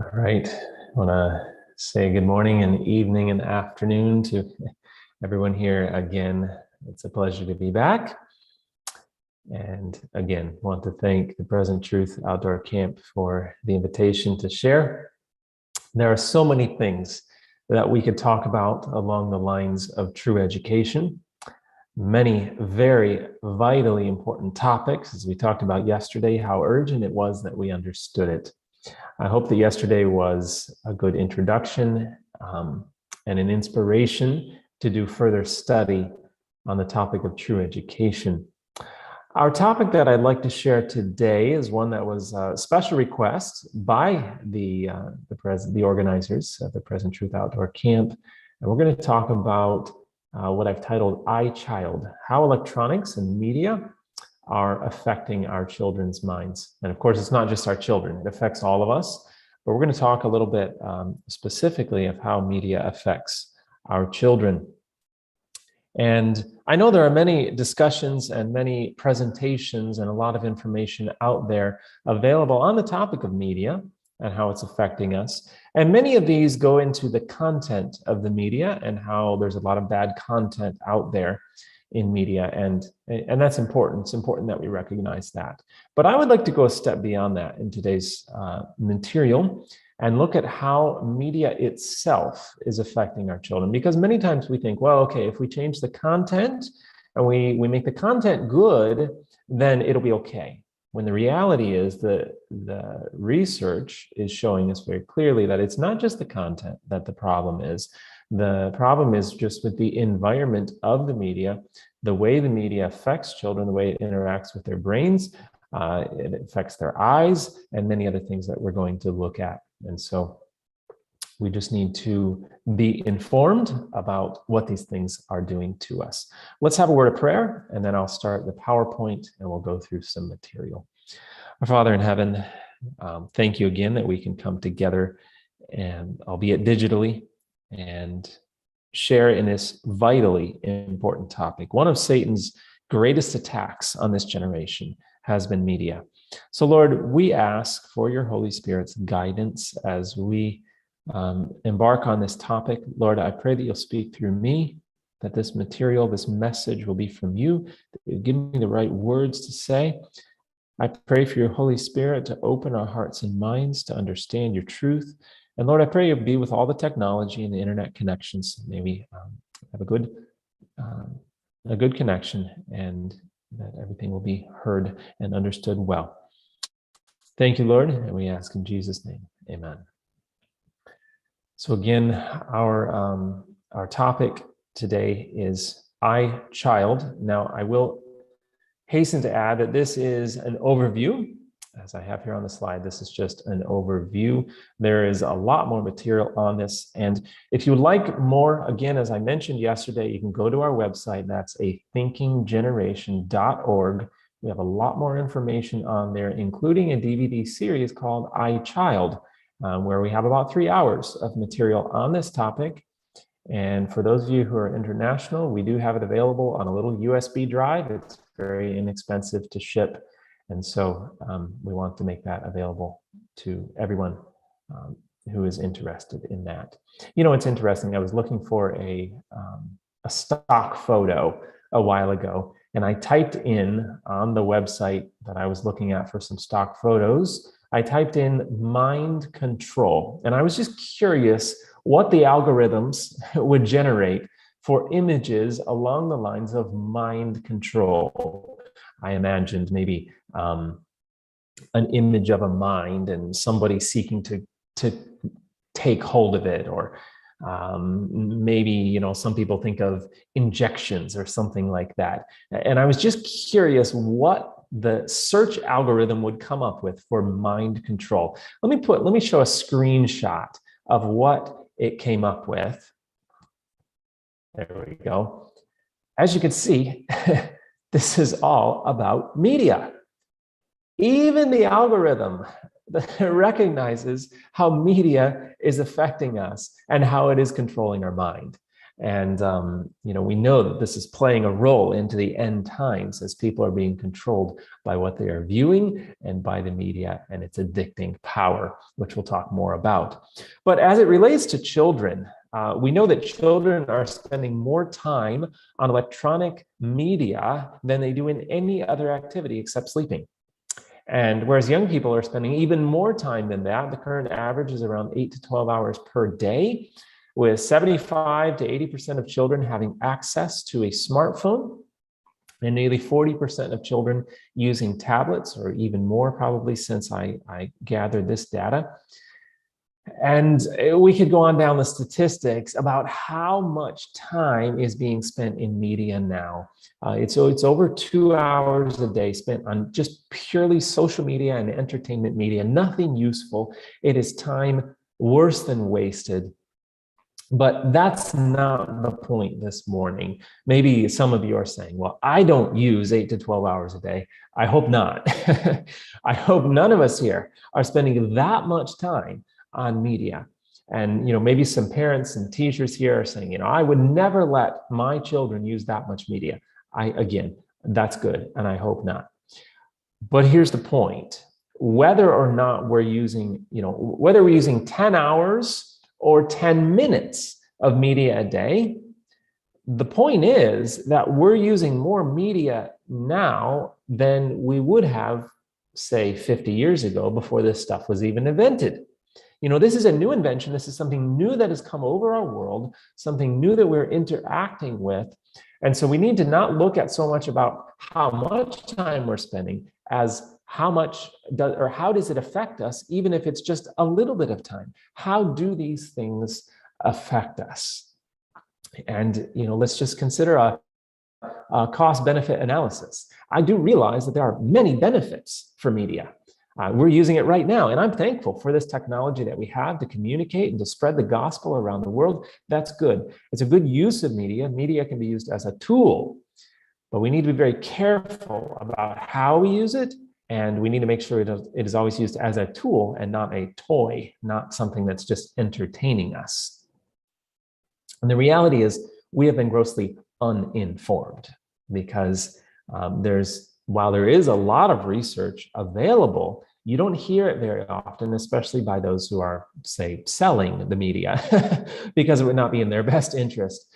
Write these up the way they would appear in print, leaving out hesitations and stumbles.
All right. I want to say good morning and evening and afternoon to everyone here again. It's a pleasure to be back. And again, want to thank the Present Truth Outdoor Camp for the invitation to share. There are so many things that we could talk about along the lines of true education. Many very vitally important topics, as we talked about yesterday, how urgent it was that we understood it. I hope that yesterday was a good introduction and an inspiration to do further study on the topic of true education. Our topic that I'd like to share today is one that was a special request by the organizers of the Present Truth Outdoor Camp. And we're going to talk about what I've titled iChild, how electronics and media are affecting our children's minds. And of course, it's not just our children, it affects all of us. But we're going to talk a little bit specifically of how media affects our children. And I know there are many discussions and many presentations and a lot of information out there available on the topic of media and how it's affecting us. And many of these go into the content of the media and how there's a lot of bad content out there in media. And that's important. It's important that we recognize that. But I would like to go a step beyond that in today's material and look at how media itself is affecting our children. Because many times we think, well, okay, if we change the content and we make the content good, then it'll be okay. When the reality is that the research is showing us very clearly that it's not just the content that the problem is. The problem is just with the environment of the media, the way the media affects children, the way it interacts with their brains, it affects their eyes, and many other things that we're going to look at. And so we just need to be informed about what these things are doing to us. Let's have a word of prayer, and then I'll start the PowerPoint and we'll go through some material. Our Father in heaven, thank you again that we can come together, and albeit digitally, and share in this vitally important topic. One of Satan's greatest attacks on this generation has been media. So Lord, we ask for your Holy Spirit's guidance as we embark on this topic. Lord, I pray that you'll speak through me, that this material, this message will be from you, that you give me the right words to say. I pray for your Holy Spirit to open our hearts and minds to understand your truth. And Lord, I pray you'll be with all the technology and the internet connections. May we have a good connection, and that everything will be heard and understood well. Thank you, Lord, and we ask in Jesus' name, amen. So again, our topic today is iChild. Now, I will hasten to add that this is an overview. As I have here on the slide, this is just an overview. There is a lot more material on this. And if you would like more, again, as I mentioned yesterday, you can go to our website. That's athinkinggeneration.org. We have a lot more information on there, including a DVD series called iChild, where we have about 3 hours of material on this topic. And for those of you who are international, we do have it available on a little USB drive. It's very inexpensive to ship. And so we want to make that available to everyone who is interested in that. You know, it's interesting. I was looking for a stock photo a while ago, and I typed in on the website that I was looking at for some stock photos, I typed in mind control. And I was just curious what the algorithms would generate for images along the lines of mind control. I imagined maybe an image of a mind and somebody seeking to take hold of it, or maybe, you know, some people think of injections or something like that. And I was just curious what the search algorithm would come up with for mind control. Let me show a screenshot of what it came up with. There we go. As you can see, this is all about media. Even the algorithm recognizes how media is affecting us and how it is controlling our mind. And, we know that this is playing a role into the end times as people are being controlled by what they are viewing and by the media and its addicting power, which we'll talk more about. But as it relates to children, we know that children are spending more time on electronic media than they do in any other activity except sleeping. And whereas young people are spending even more time than that, the current average is around 8 to 12 hours per day, with 75 to 80% of children having access to a smartphone, and nearly 40% of children using tablets, or even more probably since I gathered this data. And we could go on down the statistics about how much time is being spent in media now. It's over 2 hours a day spent on just purely social media and entertainment media, nothing useful. It is time worse than wasted. But that's not the point this morning. Maybe some of you are saying, well, I don't use 8 to 12 hours a day. I hope not. I hope none of us here are spending that much time on media. And maybe some parents and teachers here are saying, I would never let my children use that much media. Again, that's good, and I hope not. But here's the point. Whether or not we're using, whether we're using 10 hours or 10 minutes of media a day, the point is that we're using more media now than we would have, say, 50 years ago before this stuff was even invented. This is a new invention. This is something new that has come over our world, something new that we're interacting with. And so we need to not look at so much about how much time we're spending as how does it affect us, even if it's just a little bit of time? How do these things affect us? And, let's just consider a cost-benefit analysis. I do realize that there are many benefits for media. We're using it right now, and I'm thankful for this technology that we have to communicate and to spread the gospel around the world. That's good. It's a good use of media. Media can be used as a tool, but we need to be very careful about how we use it, and we need to make sure it is always used as a tool and not a toy, not something that's just entertaining us. And the reality is we have been grossly uninformed because while there is a lot of research available, you don't hear it very often, especially by those who are, say, selling the media, because it would not be in their best interest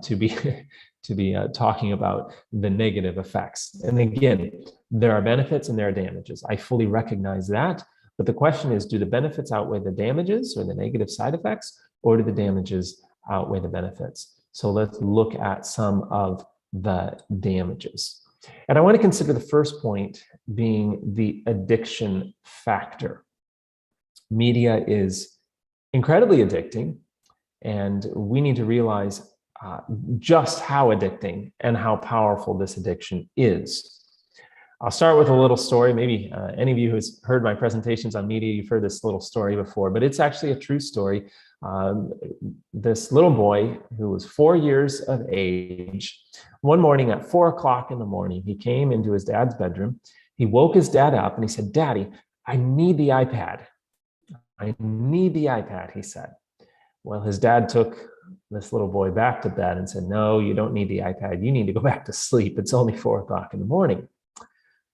to be talking about the negative effects. And again, there are benefits and there are damages. I fully recognize that. But the question is, do the benefits outweigh the damages or the negative side effects, or do the damages outweigh the benefits? So let's look at some of the damages. And I want to consider the first point being the addiction factor. Media is incredibly addicting, and we need to realize just how addicting and how powerful this addiction is. I'll start with a little story. Maybe any of you who's heard my presentations on media, you've heard this little story before, but it's actually a true story. This little boy who was 4 years of age, one morning at 4 o'clock in the morning, he came into his dad's bedroom. He woke his dad up and he said, "Daddy, I need the iPad. I need the iPad," he said. Well, his dad took this little boy back to bed and said, "No, you don't need the iPad. You need to go back to sleep. It's only 4 o'clock in the morning."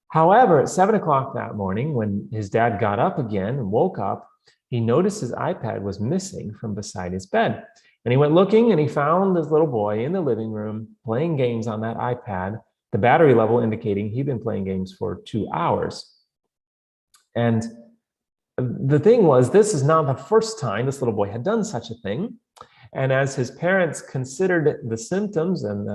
However, at 7 o'clock that morning, when his dad got up again and woke up, he noticed his iPad was missing from beside his bed. And he went looking and he found this little boy in the living room playing games on that iPad, the battery level indicating he'd been playing games for 2 hours. And the thing was, this is not the first time this little boy had done such a thing. And as his parents considered the symptoms and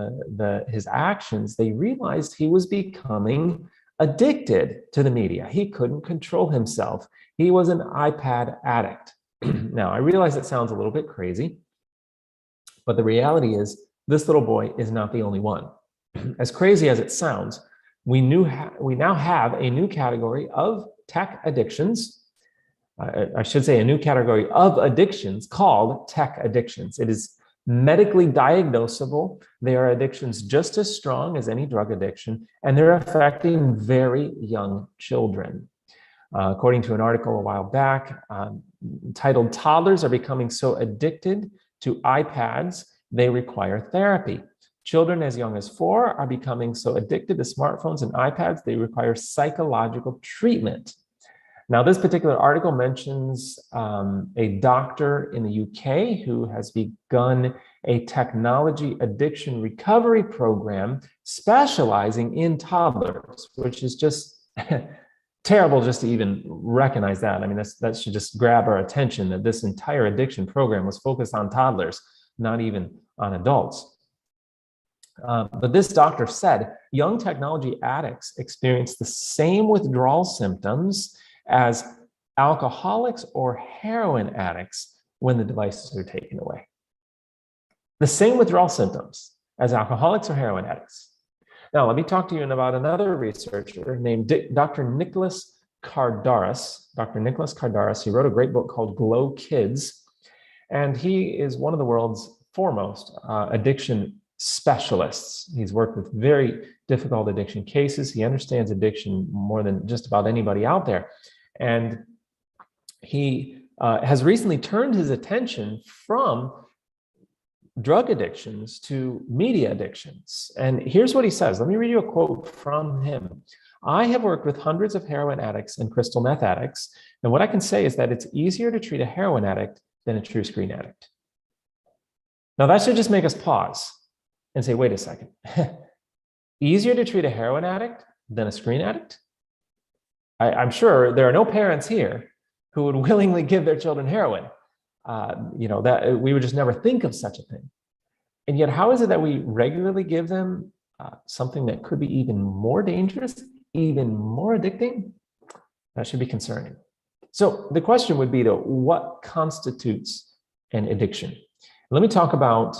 his actions, they realized he was becoming addicted to the media. He couldn't control himself. He was an iPad addict. Now, I realize it sounds a little bit crazy, but the reality is this little boy is not the only one. As crazy as it sounds, we now have a new category of tech addictions. I should say a new category of addictions called tech addictions. It is medically diagnosable. They are addictions just as strong as any drug addiction, and they're affecting very young children. According to an article a while back titled "Toddlers Are Becoming So Addicted to iPads they require therapy. Children as young as 4 are becoming so addicted to smartphones and iPads, they require psychological treatment. Now, this particular article mentions a doctor in the UK who has begun a technology addiction recovery program specializing in toddlers, which is just terrible just to even recognize that. I mean, that should just grab our attention that this entire addiction program was focused on toddlers, not even on adults. But this doctor said young technology addicts experience the same withdrawal symptoms as alcoholics or heroin addicts when the devices are taken away. The same withdrawal symptoms as alcoholics or heroin addicts. Now, let me talk to you about another researcher named Dr. Nicholas Kardaras. Dr. Nicholas Kardaras, he wrote a great book called Glow Kids, and he is one of the world's foremost addiction specialists. He's worked with very difficult addiction cases. He understands addiction more than just about anybody out there. And he has recently turned his attention from drug addictions to media addictions. And here's what he says. Let me read you a quote from him. I have worked with hundreds of heroin addicts and crystal meth addicts. And what I can say is that it's easier to treat a heroin addict than a true screen addict. Now, that should just make us pause and say, wait a second. Easier to treat a heroin addict than a screen addict? I'm sure there are no parents here who would willingly give their children heroin. That we would just never think of such a thing. And yet, how is it that we regularly give them something that could be even more dangerous, even more addicting? That should be concerning. So the question would be, though, what constitutes an addiction? Let me talk about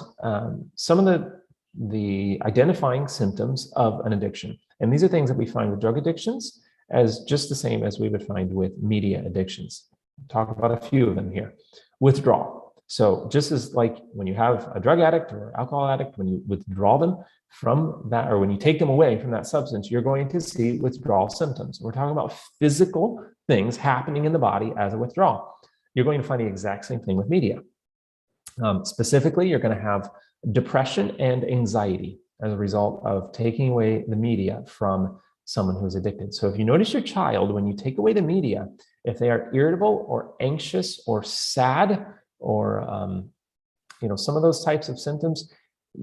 some of the identifying symptoms of an addiction. And these are things that we find with drug addictions as just the same as we would find with media addictions. I'll talk about a few of them here. Withdrawal. So just as like when you have a drug addict or alcohol addict, when you withdraw them from that, or when you take them away from that substance, you're going to see withdrawal symptoms. We're talking about physical things happening in the body as a withdrawal. You're going to find the exact same thing with media. Specifically, you're going to have depression and anxiety as a result of taking away the media from someone who's addicted. So if you notice your child, when you take away the media, if they are irritable or anxious or sad or some of those types of symptoms,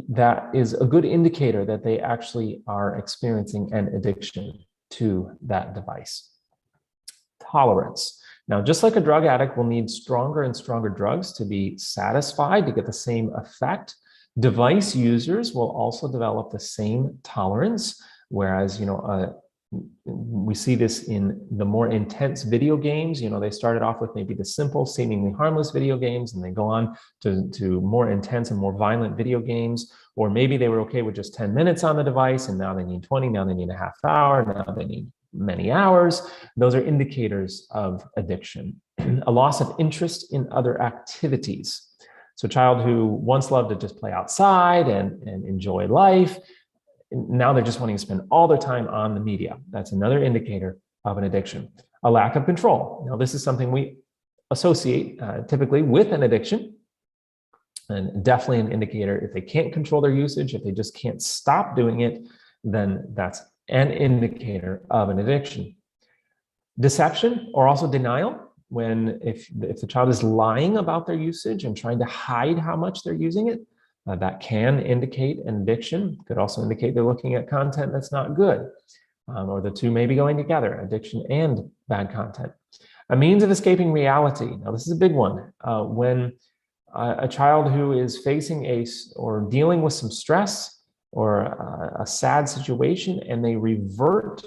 that is a good indicator that they actually are experiencing an addiction to that device. Tolerance. Now, just like a drug addict will need stronger and stronger drugs to be satisfied, to get the same effect, device users will also develop the same tolerance. Whereas, we see this in the more intense video games. They started off with maybe the simple, seemingly harmless video games, and they go on to more intense and more violent video games. Or maybe they were okay with just 10 minutes on the device, and now they need 20, now they need a half hour, now they need many hours. Those are indicators of addiction. A loss of interest in other activities. So a child who once loved to just play outside and enjoy life, now they're just wanting to spend all their time on the media. That's another indicator of an addiction. A lack of control. Now, this is something we associate typically with an addiction, and definitely an indicator. If they can't control their usage, if they just can't stop doing it, then that's an indicator of an addiction. Deception, or also denial, if the child is lying about their usage and trying to hide how much they're using it, that can indicate an addiction. Could also indicate they're looking at content that's not good, or the two may be going together, addiction and bad content. A means of escaping reality. Now, this is a big one. When a child who is facing or dealing with some stress or a sad situation, and they revert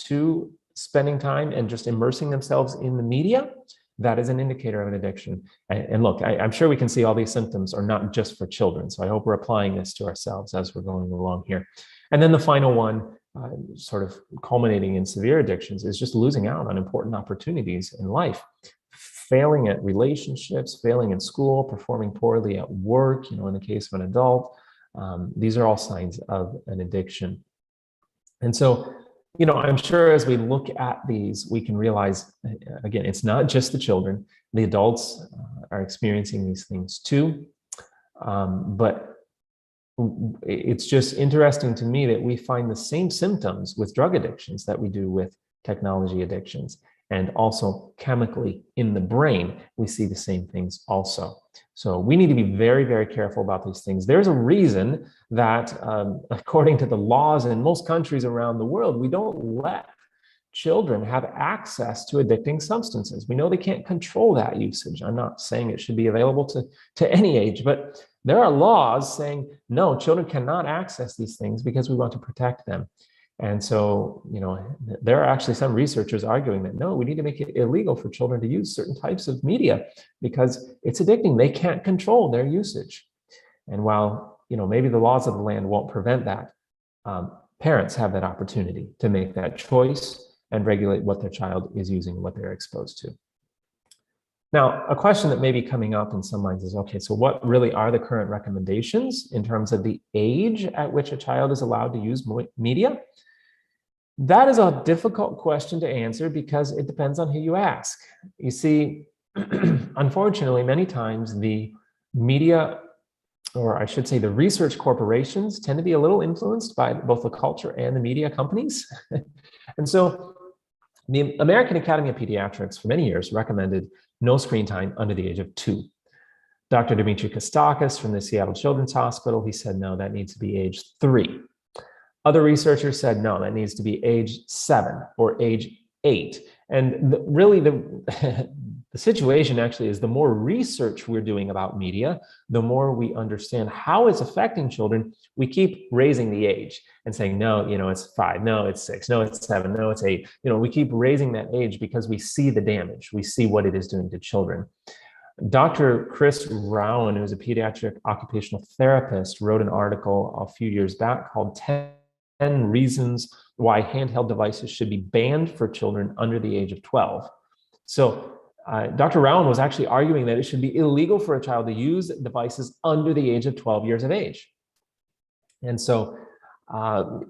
to spending time and just immersing themselves in the media, that is an indicator of an addiction. And look, I'm sure we can see all these symptoms are not just for children. So I hope we're applying this to ourselves as we're going along here. And then the final one, sort of culminating in severe addictions, is just losing out on important opportunities in life. Failing at relationships, failing in school, performing poorly at work, in the case of an adult. These are all signs of an addiction. And so, I'm sure as we look at these, we can realize, again, it's not just the children. The adults are experiencing these things too. But it's just interesting to me that we find the same symptoms with drug addictions that we do with technology addictions. And also chemically in the brain, we see the same things also. So we need to be very, very careful about these things. There's a reason that, according to the laws in most countries around the world, we don't let children have access to addicting substances. We know they can't control that usage. I'm not saying it should be available to any age, but there are laws saying, no, children cannot access these things because we want to protect them. And so, there are actually some researchers arguing that, no, we need to make it illegal for children to use certain types of media because it's addicting. They can't control their usage. And while, maybe the laws of the land won't prevent that, parents have that opportunity to make that choice and regulate what their child is using, what they're exposed to. Now, a question that may be coming up in some minds is, okay, so what really are the current recommendations in terms of the age at which a child is allowed to use media? That is a difficult question to answer because it depends on who you ask. You see, unfortunately, many times the media, or I should say the research corporations, tend to be a little influenced by both the culture and the media companies. And so the American Academy of Pediatrics for many years recommended no screen time under the age of 2. Dr. Dimitri Kostakis from the Seattle Children's Hospital, he said, no, that needs to be age 3. Other researchers said, no, that needs to be age 7 or age 8. And the situation actually is the more research we're doing about media, the more we understand how it's affecting children, we keep raising the age and saying, no, it's 5, no, it's 6, no, it's 7, no, it's 8. We keep raising that age because we see the damage. We see what it is doing to children. Dr. Chris Rowan, who's a pediatric occupational therapist, wrote an article a few years back called 10 Reasons Why Handheld Devices Should Be Banned for Children Under the Age of 12. So Dr. Rowan was actually arguing that it should be illegal for a child to use devices under the age of 12 years of age. And so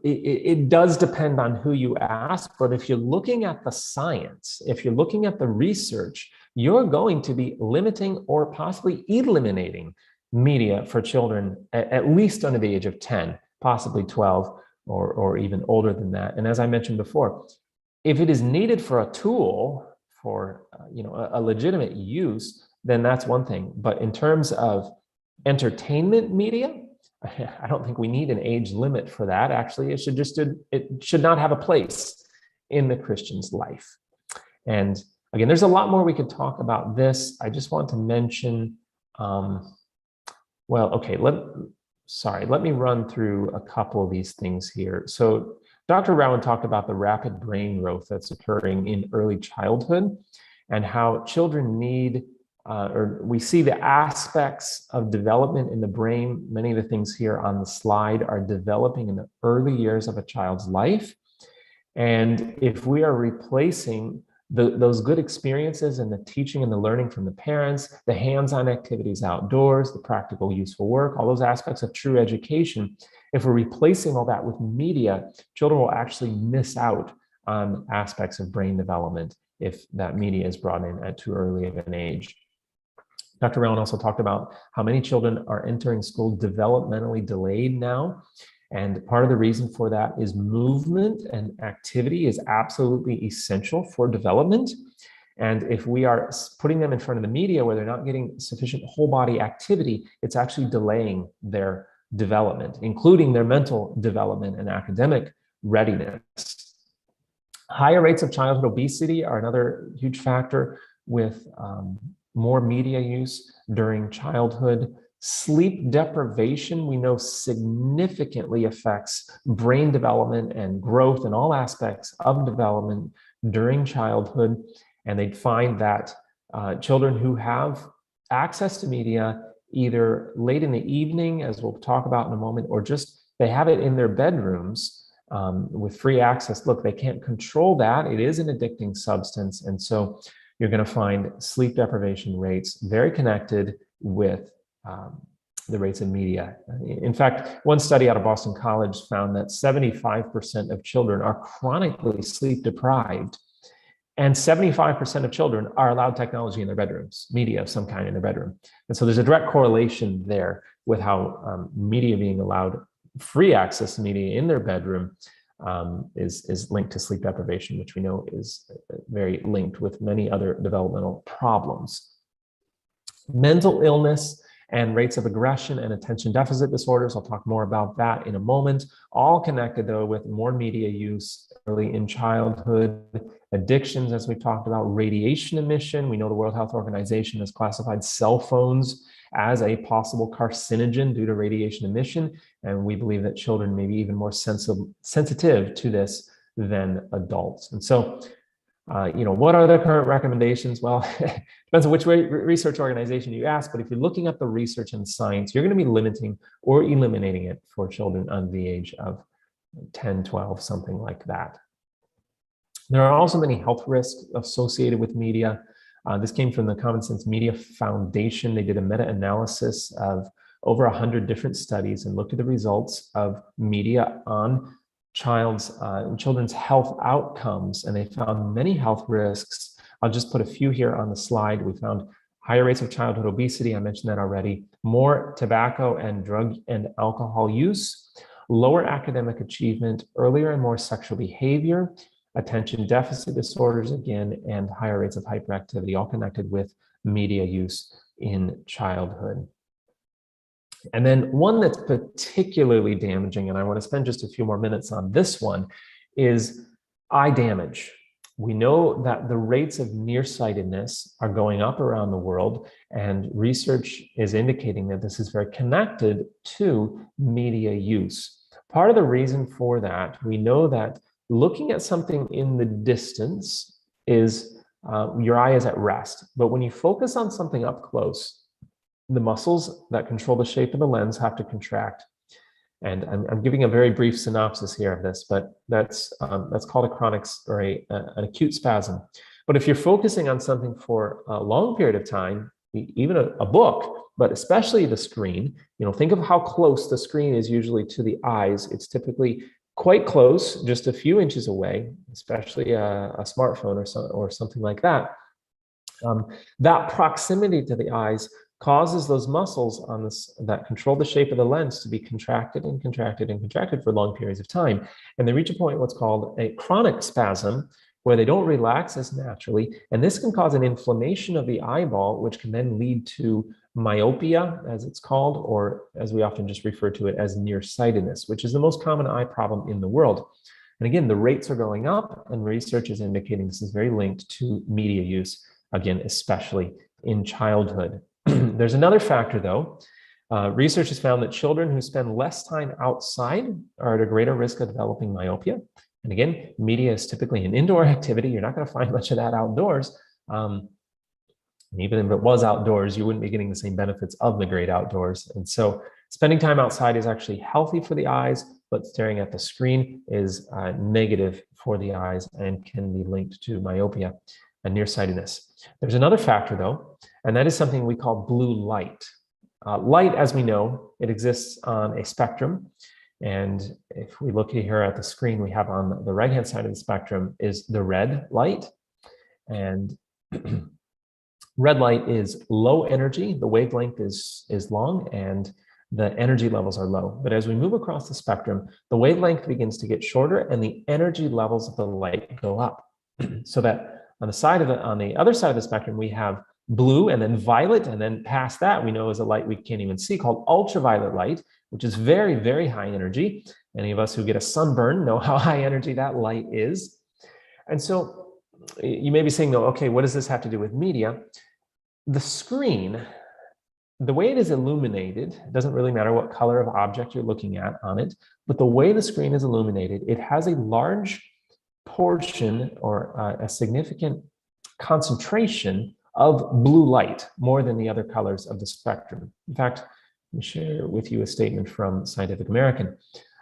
it does depend on who you ask, but if you're looking at the science, if you're looking at the research, you're going to be limiting or possibly eliminating media for children at least under the age of 10, possibly 12, or even older than that. And as I mentioned before, if it is needed for a tool, for a legitimate use, then that's one thing. But in terms of entertainment media, I don't think we need an age limit for that. Actually, it should not have a place in the Christian's life. And again, there's a lot more we could talk about this. I just want to mention, let me run through a couple of these things here. So Dr. Rowan talked about the rapid brain growth that's occurring in early childhood and how children need, we see the aspects of development in the brain. Many of the things here on the slide are developing in the early years of a child's life. And if we are replacing those good experiences and the teaching and the learning from the parents, the hands-on activities outdoors, the practical useful work, all those aspects of true education, if we're replacing all that with media, children will actually miss out on aspects of brain development if that media is brought in at too early of an age. Dr. Rowan also talked about how many children are entering school developmentally delayed now. And part of the reason for that is movement and activity is absolutely essential for development. And if we are putting them in front of the media where they're not getting sufficient whole body activity, it's actually delaying their development, including their mental development and academic readiness. Higher rates of childhood obesity are another huge factor with more media use during childhood. Sleep deprivation, we know, significantly affects brain development and growth and all aspects of development during childhood. And they'd find that children who have access to media, either late in the evening, as we'll talk about in a moment, or just they have it in their bedrooms with free access. Look, they can't control that. It is an addicting substance. And so you're going to find sleep deprivation rates very connected with the rates of media. In fact, one study out of Boston College found that 75% of children are chronically sleep deprived. And 75% of children are allowed technology in their bedrooms, media of some kind in their bedroom. And so there's a direct correlation there with how media being allowed, free access to media in their bedroom is linked to sleep deprivation, which we know is very linked with many other developmental problems. Mental illness and rates of aggression and attention deficit disorders, I'll talk more about that in a moment, all connected though with more media use early in childhood. Addictions, as we've talked about, radiation emission. We know the World Health Organization has classified cell phones as a possible carcinogen due to radiation emission, and we believe that children may be even more sensitive to this than adults. And so, what are the current recommendations? Well, it depends on which research organization you ask, but if you're looking at the research and science, you're going to be limiting or eliminating it for children under the age of 10, 12, something like that. There are also many health risks associated with media. This came from the Common Sense Media Foundation. They did a meta-analysis of over 100 different studies and looked at the results of media on children's health outcomes, and they found many health risks. I'll just put a few here on the slide. We found higher rates of childhood obesity, I mentioned that already, more tobacco and drug and alcohol use, lower academic achievement, earlier and more sexual behavior, attention deficit disorders again, and higher rates of hyperactivity, all connected with media use in childhood. And then one that's particularly damaging, and I want to spend just a few more minutes on this one, is eye damage. We know that the rates of nearsightedness are going up around the world, and research is indicating that this is very connected to media use. Part of the reason for that, we know that looking at something in the distance is, your eye is at rest. But when you focus on something up close, the muscles that control the shape of the lens have to contract. And I'm giving a very brief synopsis here of this, but that's called a chronic or an acute spasm. But if you're focusing on something for a long period of time, even a book, but especially the screen, think of how close the screen is usually to the eyes. It's typically quite close, just a few inches away, especially a smartphone or something like that. That proximity to the eyes causes those muscles on that control the shape of the lens to be contracted and contracted and contracted for long periods of time. And they reach a point, what's called a chronic spasm, where they don't relax as naturally. And this can cause an inflammation of the eyeball, which can then lead to myopia, as it's called, or as we often just refer to it as nearsightedness, which is the most common eye problem in the world. And again, the rates are going up, and research is indicating this is very linked to media use, again, especially in childhood. There's another factor, though. Research has found that children who spend less time outside are at a greater risk of developing myopia. And again, media is typically an indoor activity. You're not going to find much of that outdoors. Even if it was outdoors, you wouldn't be getting the same benefits of the great outdoors. And so spending time outside is actually healthy for the eyes, but staring at the screen is negative for the eyes and can be linked to myopia and nearsightedness. There's another factor, though, and that is something we call blue light. Light, as we know, it exists on a spectrum. And if we look here at the screen, we have on the right-hand side of the spectrum is the red light. And red light is low energy. The wavelength is long and the energy levels are low. But as we move across the spectrum, the wavelength begins to get shorter and the energy levels of the light go up. So that on the other side of the spectrum, we have blue and then violet, and then past that we know is a light we can't even see called ultraviolet light, which is very, very high energy. Any of us who get a sunburn know how high energy that light is. And so you may be saying, no, okay, what does this have to do with media? The screen, the way it is illuminated, it doesn't really matter what color of object you're looking at on it, but the way the screen is illuminated, it has a large portion or a significant concentration of blue light, more than the other colors of the spectrum. In fact, let me share with you a statement from Scientific American.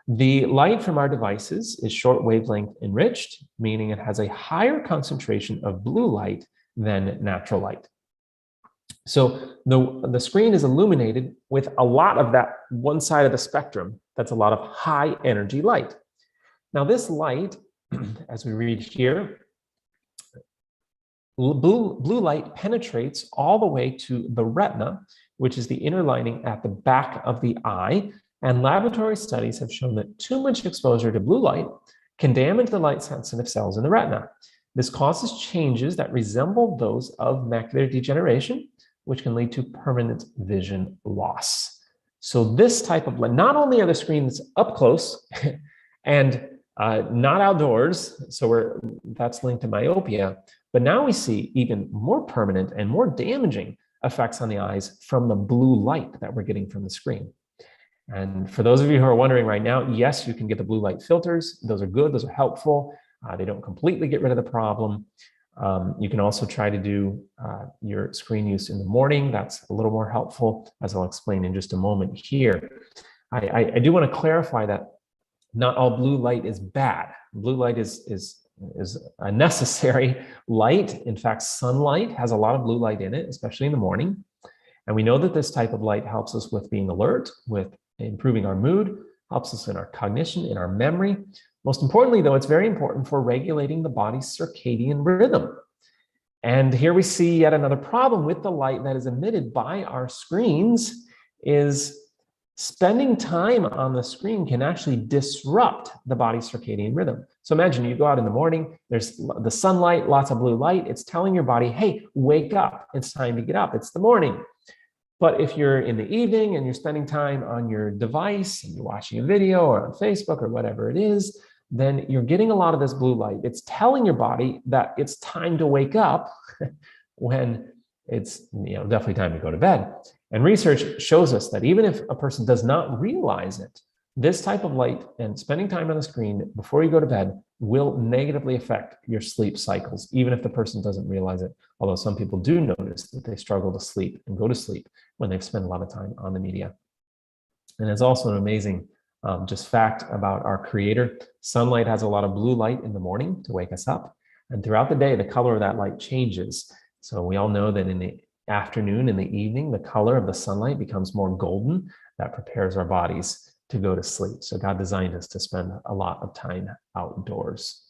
The light from our devices is short wavelength enriched, meaning it has a higher concentration of blue light than natural light. So the screen is illuminated with a lot of that one side of the spectrum. That's a lot of high energy light. Now this light, as we read here, Blue light penetrates all the way to the retina, which is the inner lining at the back of the eye. And laboratory studies have shown that too much exposure to blue light can damage the light-sensitive cells in the retina. This causes changes that resemble those of macular degeneration, which can lead to permanent vision loss. So this type of light, not only are the screens up close and not outdoors, so that's linked to myopia, but now we see even more permanent and more damaging effects on the eyes from the blue light that we're getting from the screen. And for those of you who are wondering right now, yes, you can get the blue light filters. Those are good, those are helpful. They don't completely get rid of the problem. You can also try to do your screen use in the morning. That's a little more helpful, as I'll explain in just a moment here. I do want to clarify that not all blue light is bad. Blue light is a necessary light. In fact, sunlight has a lot of blue light in it, especially in the morning. And we know that this type of light helps us with being alert, with improving our mood, helps us in our cognition, in our memory. Most importantly, though, it's very important for regulating the body's circadian rhythm. And here we see yet another problem with the light that is emitted by our screens is spending time on the screen can actually disrupt the body's circadian rhythm. So imagine you go out in the morning, there's the sunlight, lots of blue light. It's telling your body, hey, wake up. It's time to get up. It's the morning. But if you're in the evening and you're spending time on your device and you're watching a video or on Facebook or whatever it is, then you're getting a lot of this blue light. It's telling your body that it's time to wake up when it's definitely time to go to bed. And research shows us that even if a person does not realize it, this type of light and spending time on the screen before you go to bed will negatively affect your sleep cycles, even if the person doesn't realize it. Although some people do notice that they struggle to sleep and go to sleep when they've spent a lot of time on the media. And it's also an amazing just fact about our creator. Sunlight has a lot of blue light in the morning to wake us up. And throughout the day, the color of that light changes. So we all know that in the afternoon, in the evening, the color of the sunlight becomes more golden. That prepares our bodies to go to sleep. So God designed us to spend a lot of time outdoors.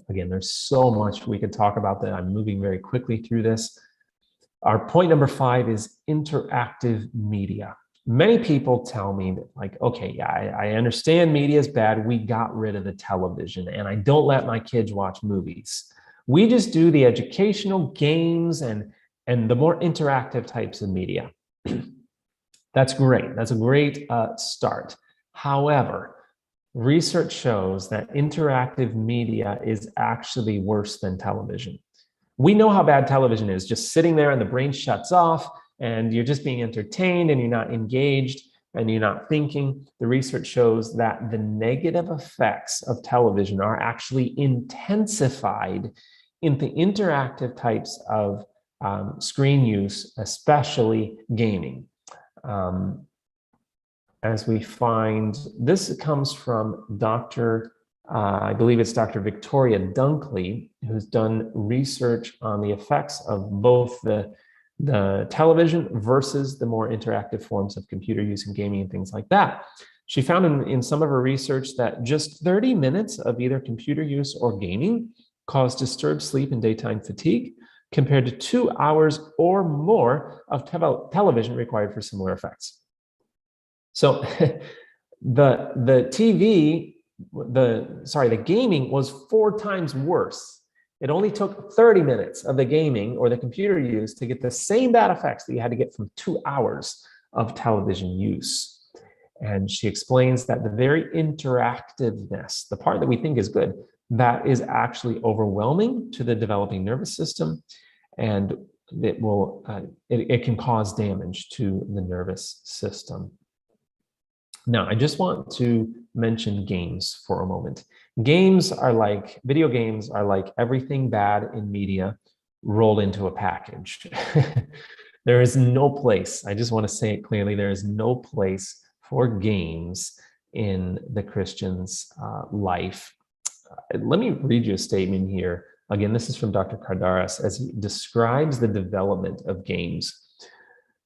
Again, there's so much we could talk about that. I'm moving very quickly through this. Our point number 5 is interactive media. Many people tell me that, like, okay, yeah, I understand media is bad. We got rid of the television and I don't let my kids watch movies. We just do the educational games and the more interactive types of media. That's great. That's a great start. However, research shows that interactive media is actually worse than television. We know how bad television is, just sitting there and the brain shuts off and you're just being entertained and you're not engaged and you're not thinking. The research shows that the negative effects of television are actually intensified in the interactive types of screen use, especially gaming. As we find, this comes from I believe it's Dr. Victoria Dunkley, who's done research on the effects of both the television versus the more interactive forms of computer use and gaming and things like that. She found in some of her research that just 30 minutes of either computer use or gaming caused disturbed sleep and daytime fatigue, compared to 2 hours or more of television required for similar effects. So the gaming was 4 times worse. It only took 30 minutes of the gaming or the computer use to get the same bad effects that you had to get from 2 hours of television use. And she explains that the very interactiveness, the part that we think is good, that is actually overwhelming to the developing nervous system, and it can cause damage to the nervous system. Now, I just want to mention games for a moment. Video games are like everything bad in media rolled into a package. There is no place, I just want to say it clearly, there is no place for games in the Christian's life. Let me read you a statement here. Again, this is from Dr. Kardaras as he describes the development of games.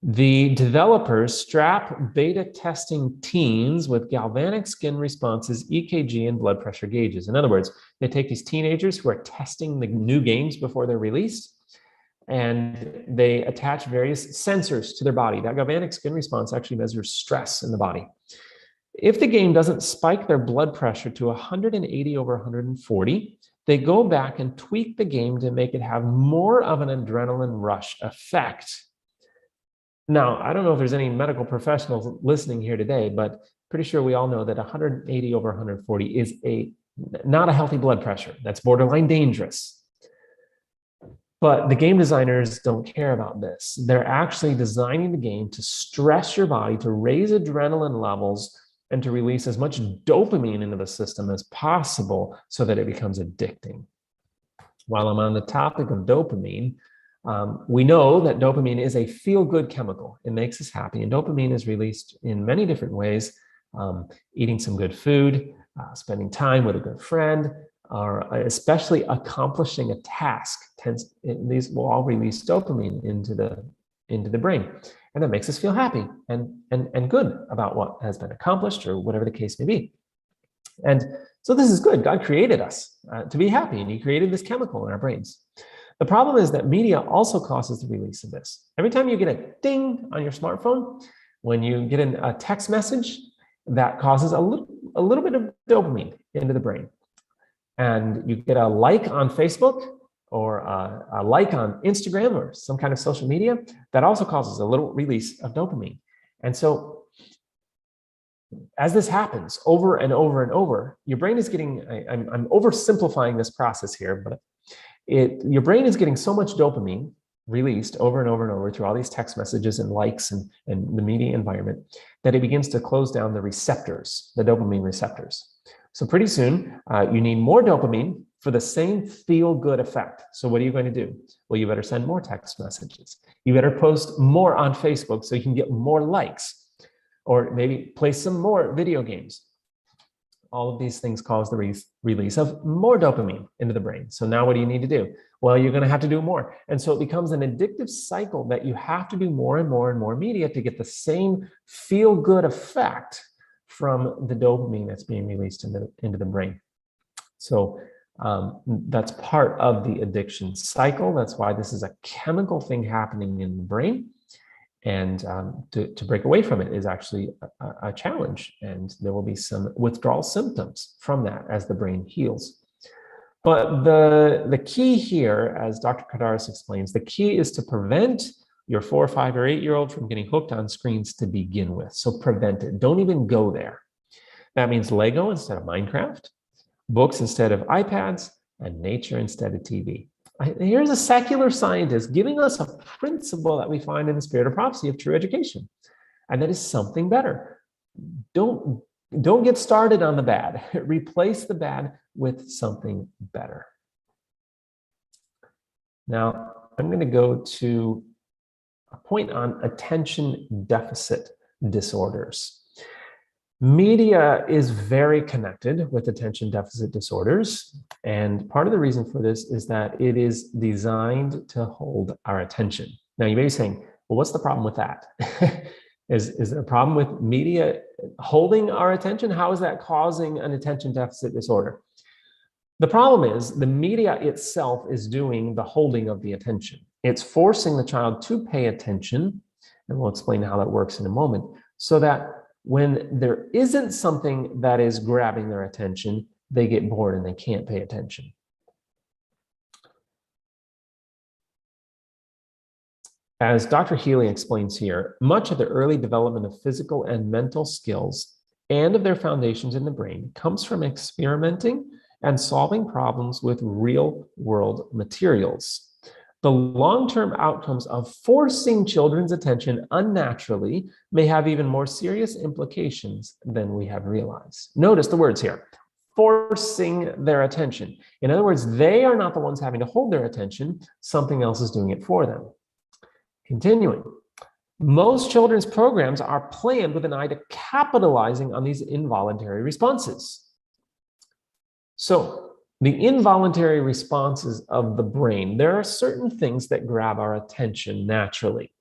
The developers strap beta testing teens with galvanic skin responses, EKG, and blood pressure gauges. In other words, they take these teenagers who are testing the new games before they're released, and they attach various sensors to their body. That galvanic skin response actually measures stress in the body. If the game doesn't spike their blood pressure to 180 over 140, they go back and tweak the game to make it have more of an adrenaline rush effect. Now, I don't know if there's any medical professionals listening here today, but pretty sure we all know that 180 over 140 is not a healthy blood pressure. That's borderline dangerous. But the game designers don't care about this. They're actually designing the game to stress your body, to raise adrenaline levels, and to release as much dopamine into the system as possible so that it becomes addicting. While I'm on the topic of dopamine, we know that dopamine is a feel-good chemical. It makes us happy, and dopamine is released in many different ways. Eating some good food, spending time with a good friend, or especially accomplishing a task. These will all release dopamine into the brain, and that makes us feel happy and good about what has been accomplished or whatever the case may be. And so this is good. God created us to be happy, and He created this chemical in our brains. The problem is that media also causes the release of this. Every time you get a ding on your smartphone, when you get a text message, that causes a little bit of dopamine into the brain. And you get a like on Facebook or a like on Instagram or some kind of social media, that also causes a little release of dopamine. And so as this happens over and over and over, your brain is getting, I'm oversimplifying this process here, but your brain is getting so much dopamine released over and over and over through all these text messages and likes and the media environment that it begins to close down the receptors, the dopamine receptors. So pretty soon, you need more dopamine for the same feel-good effect. So what are you going to do? Well, you better send more text messages. You better post more on Facebook so you can get more likes, or maybe play some more video games. All of these things cause the release of more dopamine into the brain. So now what do you need to do? Well, you're going to have to do more. And so it becomes an addictive cycle that you have to do more and more and more media to get the same feel-good effect from the dopamine that's being released into the brain. So that's part of the addiction cycle. That's why this is a chemical thing happening in the brain. And to break away from it is actually a challenge. And there will be some withdrawal symptoms from that as the brain heals. But the key here, as Dr. Kadaris explains, the key is to prevent your 4, 5, or 8-year-old from getting hooked on screens to begin with. So prevent it. Don't even go there. That means Lego instead of Minecraft, books instead of iPads, and nature instead of TV. Here's a secular scientist giving us a principle that we find in the Spirit of Prophecy of true education, and that is something better. Don't get started on the bad. Replace the bad with something better. Now, I'm going to go to a point on attention deficit disorders. Media is very connected with attention deficit disorders. And part of the reason for this is that it is designed to hold our attention. Now, you may be saying, well, what's the problem with that? Is there a problem with media holding our attention? How is that causing an attention deficit disorder? The problem is the media itself is doing the holding of the attention. It's forcing the child to pay attention, and we'll explain how that works in a moment, so that when there isn't something that is grabbing their attention, they get bored and they can't pay attention. As Dr. Healy explains here, much of the early development of physical and mental skills and of their foundations in the brain comes from experimenting and solving problems with real-world materials. The long-term outcomes of forcing children's attention unnaturally may have even more serious implications than we have realized. Notice the words here, forcing their attention. In other words, they are not the ones having to hold their attention, something else is doing it for them. Continuing, most children's programs are planned with an eye to capitalizing on these involuntary responses. So, the involuntary responses of the brain, there are certain things that grab our attention naturally.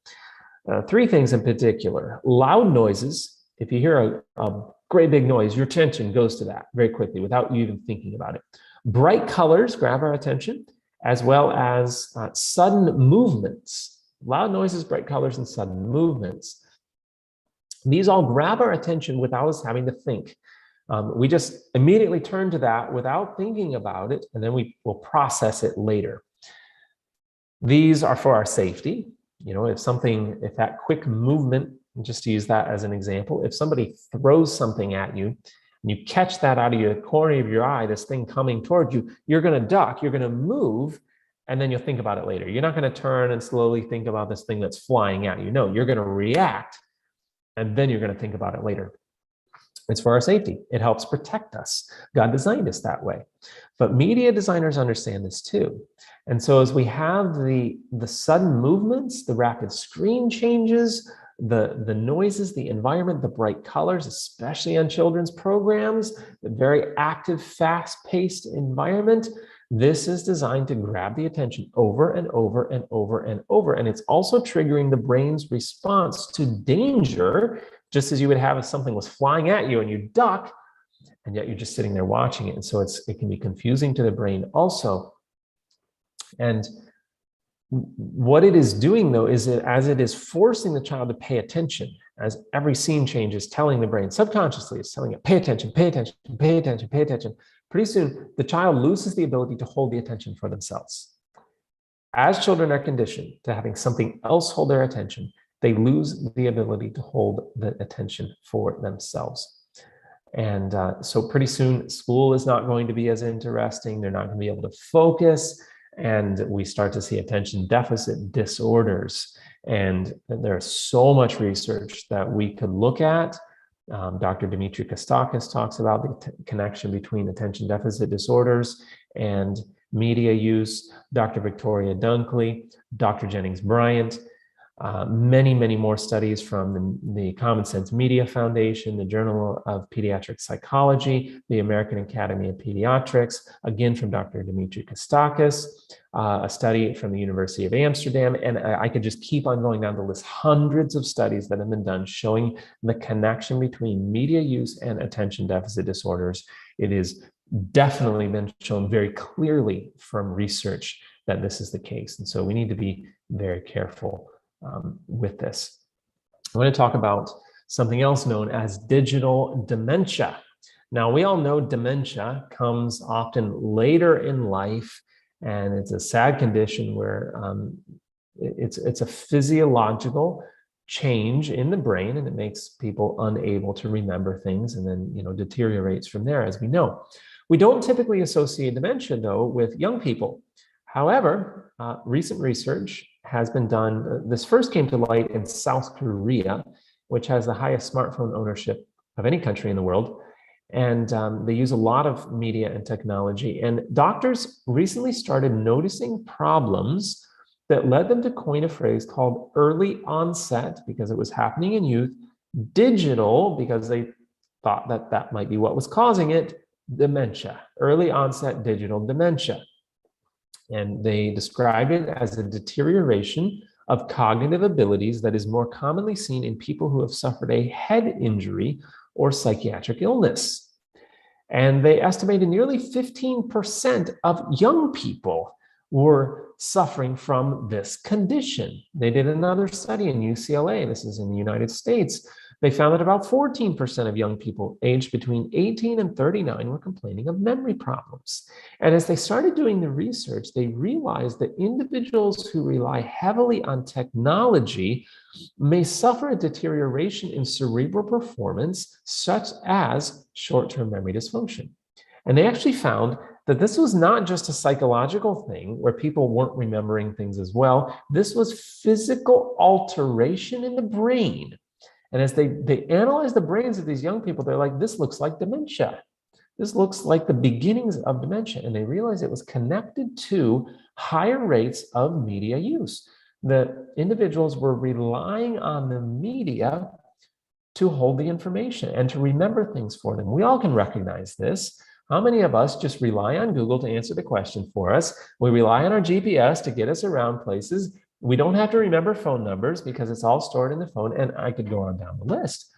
Three things in particular. Loud noises. If you hear a great big noise, your attention goes to that very quickly without you even thinking about it. Bright colors grab our attention, as well as sudden movements. Loud noises, bright colors, and sudden movements. These all grab our attention without us having to think. We just immediately turn to that without thinking about it, and then we will process it later. These are for our safety. You know, if that quick movement, just to use that as an example, if somebody throws something at you and you catch that out of the corner of your eye, this thing coming toward you, you're going to duck, you're going to move, and then you'll think about it later. You're not going to turn and slowly think about this thing that's flying at you. No, you're going to react, and then you're going to think about it later. It's for our safety. It helps protect us. God designed us that way. But media designers understand this too. And so as we have the sudden movements, the rapid screen changes, the noises, the environment, the bright colors, especially on children's programs, the very active, fast-paced environment, this is designed to grab the attention over and over and over and over. And it's also triggering the brain's response to danger, just as you would have if something was flying at you and you duck, and yet you're just sitting there watching it. And so it can be confusing to the brain also. And what it is doing, though, is as it is forcing the child to pay attention, as every scene change is telling the brain, subconsciously it's telling it, pay attention, pay attention, pay attention, pay attention. Pretty soon, the child loses the ability to hold the attention for themselves. As children are conditioned to having something else hold their attention, they lose the ability to hold the attention for themselves. And so pretty soon, school is not going to be as interesting. They're not going to be able to focus. And we start to see attention deficit disorders. And there's so much research that we could look at. Dr. Dimitri Kostakis talks about the connection between attention deficit disorders and media use. Dr. Victoria Dunkley, Dr. Jennings Bryant, many, many more studies from the Common Sense Media Foundation, the Journal of Pediatric Psychology, the American Academy of Pediatrics, again from Dr. Dimitri Kostakis, a study from the University of Amsterdam, and I could just keep on going down the list. Hundreds of studies that have been done showing the connection between media use and attention deficit disorders. It is definitely been shown very clearly from research that this is the case, and so we need to be very careful with this. I want to talk about something else known as digital dementia. Now, we all know dementia comes often later in life, and it's a sad condition where it's a physiological change in the brain, and it makes people unable to remember things, and then deteriorates from there, as we know. We don't typically associate dementia, though, with young people. However, recent research has been done. This first came to light in South Korea, which has the highest smartphone ownership of any country in the world. And they use a lot of media and technology. And doctors recently started noticing problems that led them to coin a phrase called early onset, because it was happening in youth, digital, because they thought that might be what was causing it, dementia, early onset digital dementia. And they describe it as a deterioration of cognitive abilities that is more commonly seen in people who have suffered a head injury or psychiatric illness. And they estimated nearly 15% of young people were suffering from this condition. They did another study in UCLA, this is in the United States. They found that about 14% of young people aged between 18 and 39 were complaining of memory problems. And as they started doing the research, they realized that individuals who rely heavily on technology may suffer a deterioration in cerebral performance, such as short-term memory dysfunction. And they actually found that this was not just a psychological thing where people weren't remembering things as well. This was physical alteration in the brain. And as they analyze the brains of these young people, they're like, this looks like dementia. This looks like the beginnings of dementia. And they realized it was connected to higher rates of media use. The individuals were relying on the media to hold the information and to remember things for them. We all can recognize this. How many of us just rely on Google to answer the question for us? We rely on our GPS to get us around places. We don't have to remember phone numbers because it's all stored in the phone, and I could go on down the list.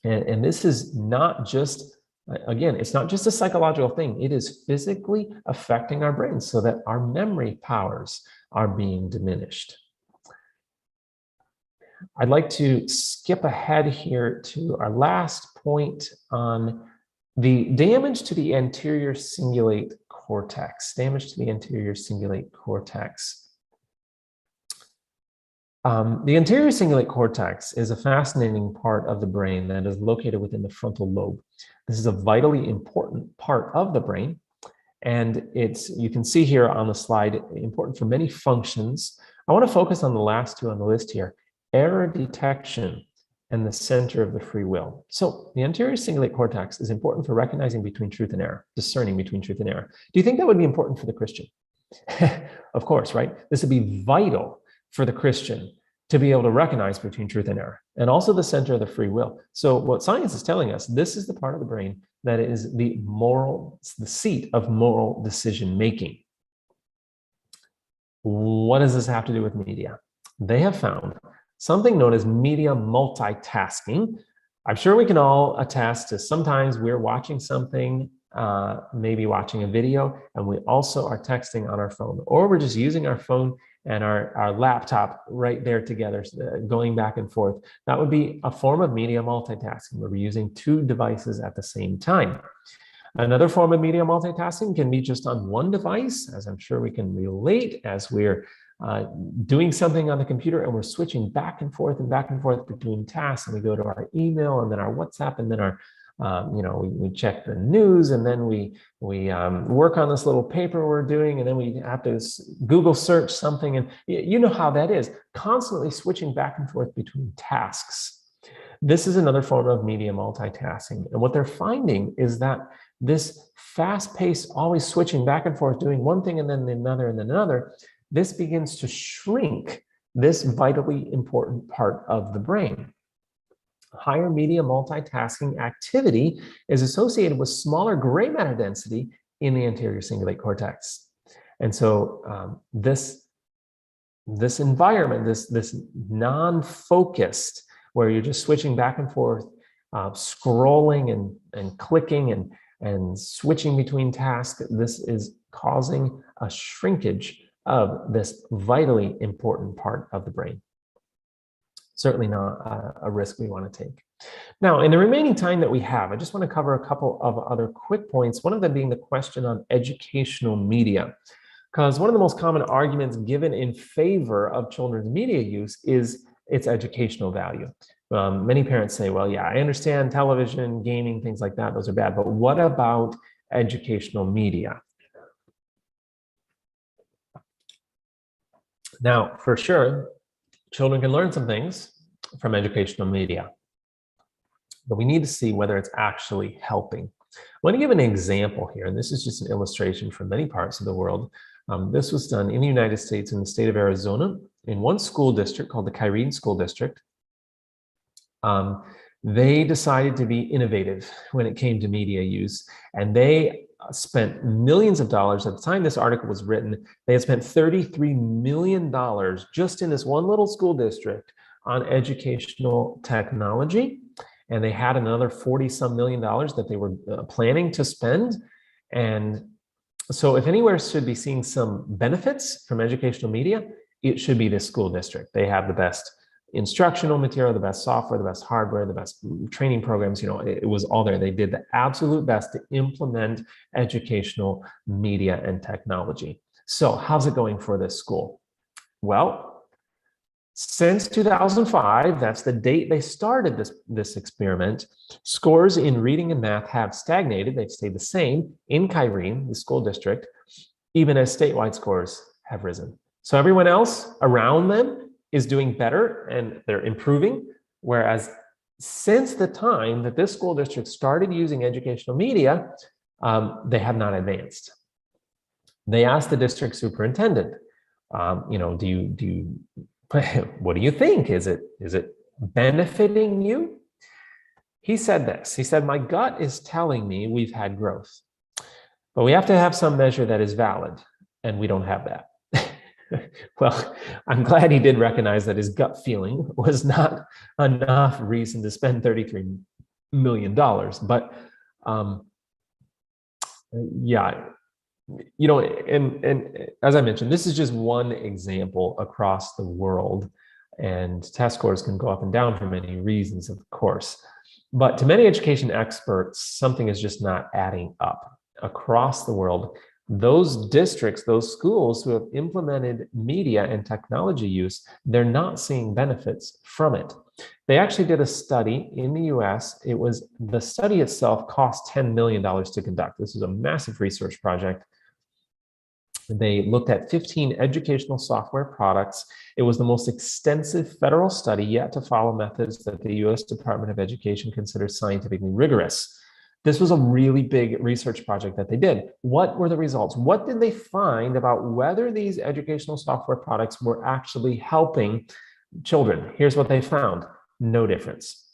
And this is not just, again, it's not just a psychological thing. It is physically affecting our brains so that our memory powers are being diminished. I'd like to skip ahead here to our last point on the damage to the anterior cingulate cortex. Damage to the anterior cingulate cortex. The anterior cingulate cortex is a fascinating part of the brain that is located within the frontal lobe. This is a vitally important part of the brain, and you can see here on the slide, important for many functions. I want to focus on the last two on the list here: error detection and the center of the free will. So the anterior cingulate cortex is important for recognizing between truth and error, discerning between truth and error. Do you think that would be important for the Christian? Of course, right? This would be vital for the Christian to be able to recognize between truth and error, and also the center of the free will. So what science is telling us, this is the part of the brain that is the seat of moral decision making. What does this have to do with media? They have found something known as media multitasking. I'm sure we can all attest to sometimes we're watching something, maybe watching a video, and we also are texting on our phone, or we're just using our phone and our laptop right there together, going back and forth. That would be a form of media multitasking, where we're using two devices at the same time. Another form of media multitasking can be just on one device, as I'm sure we can relate, as we're doing something on the computer and we're switching back and forth between tasks, and we go to our email and then our WhatsApp and then our we check the news, and then we work on this little paper we're doing, and then we have to Google search something, and you know how that is, constantly switching back and forth between tasks. This is another form of media multitasking, and what they're finding is that this fast-paced, always switching back and forth, doing one thing and then another and then another, this begins to shrink this vitally important part of the brain. Higher media multitasking activity is associated with smaller gray matter density in the anterior cingulate cortex. And so this environment, this non-focused, where you're just switching back and forth, scrolling and clicking and switching between tasks, this is causing a shrinkage of this vitally important part of the brain. Certainly not a risk we want to take. Now, in the remaining time that we have, I just want to cover a couple of other quick points, one of them being the question on educational media. Because one of the most common arguments given in favor of children's media use is its educational value. Many parents say, well, yeah, I understand television, gaming, things like that, those are bad, but what about educational media? Now, for sure, children can learn some things from educational media, but we need to see whether it's actually helping. I want to give an example here, and this is just an illustration from many parts of the world. This was done in the United States, in the state of Arizona, in one school district called the Chlidren School District. They decided to be innovative when it came to media use, and they spent millions of dollars. At the time this article was written, they had spent $33 million just in this one little school district on educational technology. And they had another 40-some million dollars that they were planning to spend. And so if anywhere should be seeing some benefits from educational media, it should be this school district. They have the best instructional material, the best software, the best hardware, the best training programs. It was all there. They did the absolute best to implement educational media and technology. So how's it going for this school? Well, since 2005, that's the date they started this experiment, scores in reading and math have stagnated. They've stayed the same in Chlidren, the school district, even as statewide scores have risen. So everyone else around them is doing better and they're improving. Whereas since the time that this school district started using educational media, they have not advanced. They asked the district superintendent, what do you think? Is it benefiting you? He said this. He said, my gut is telling me we've had growth, but we have to have some measure that is valid, and we don't have that. Well, I'm glad he did recognize that his gut feeling was not enough reason to spend $33 million. But yeah, you know, and as I mentioned, this is just one example across the world, and test scores can go up and down for many reasons, of course. But to many education experts, something is just not adding up across the world. Those districts, those schools who have implemented media and technology use, they're not seeing benefits from it. They actually did a study in the US. It was, the study itself cost $10 million to conduct. This is a massive research project. They looked at 15 educational software products. It was the most extensive federal study yet to follow methods that the US Department of Education considers scientifically rigorous. This was a really big research project that they did. What were the results? What did they find about whether these educational software products were actually helping children? Here's what they found. No difference.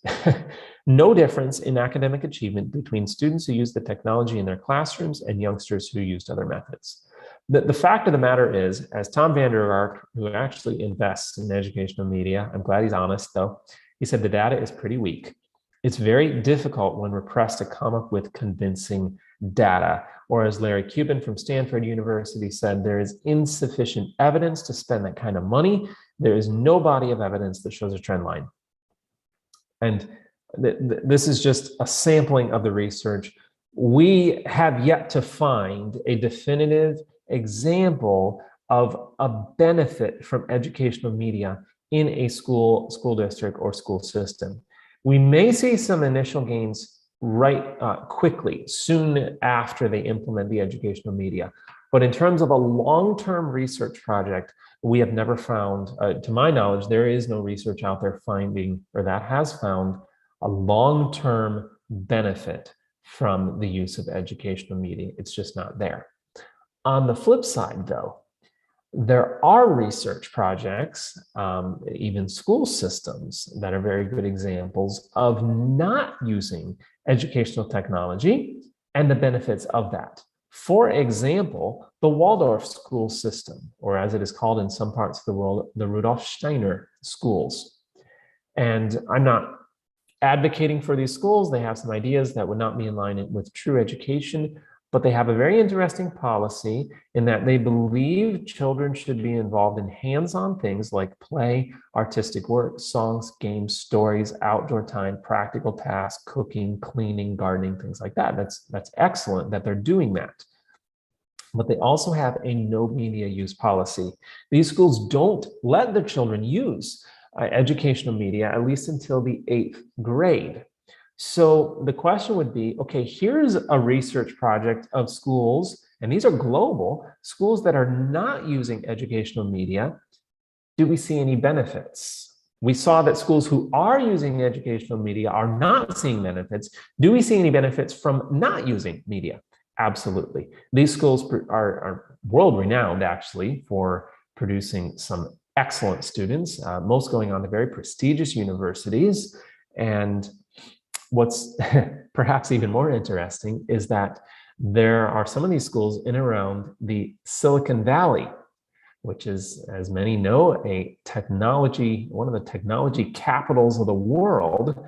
No difference in academic achievement between students who use the technology in their classrooms and youngsters who used other methods. The fact of the matter is, as Tom Vander Ark, who actually invests in educational media, I'm glad he's honest though, he said the data is pretty weak. It's very difficult when we're pressed to come up with convincing data. Or as Larry Cuban from Stanford University said, there is insufficient evidence to spend that kind of money. There is no body of evidence that shows a trend line. And this is just a sampling of the research. We have yet to find a definitive example of a benefit from educational media in a school district or school system. We may see some initial gains quickly, soon after they implement the educational media. But in terms of a long-term research project, we have never found, to my knowledge, there is no research out there finding, or that has found, a long-term benefit from the use of educational media. It's just not there. On the flip side, though, there are research projects, even school systems, that are very good examples of not using educational technology and the benefits of that. For example, the Waldorf school system, or as it is called in some parts of the world, the Rudolf Steiner schools. And I'm not advocating for these schools. They have some ideas that would not be in line with true education, but they have a very interesting policy in that they believe children should be involved in hands-on things like play, artistic work, songs, games, stories, outdoor time, practical tasks, cooking, cleaning, gardening, things like that. That's excellent that they're doing that. But they also have a no media use policy. These schools don't let their children use educational media, at least until the 8th grade. So the question would be, okay, here's a research project of schools, and these are global, schools that are not using educational media. Do we see any benefits? We saw that schools who are using educational media are not seeing benefits. Do we see any benefits from not using media? Absolutely. These schools are world-renowned, actually, for producing some excellent students, most going on to very prestigious universities. And what's perhaps even more interesting is that there are some of these schools in and around the Silicon Valley, which is, as many know, one of the technology capitals of the world.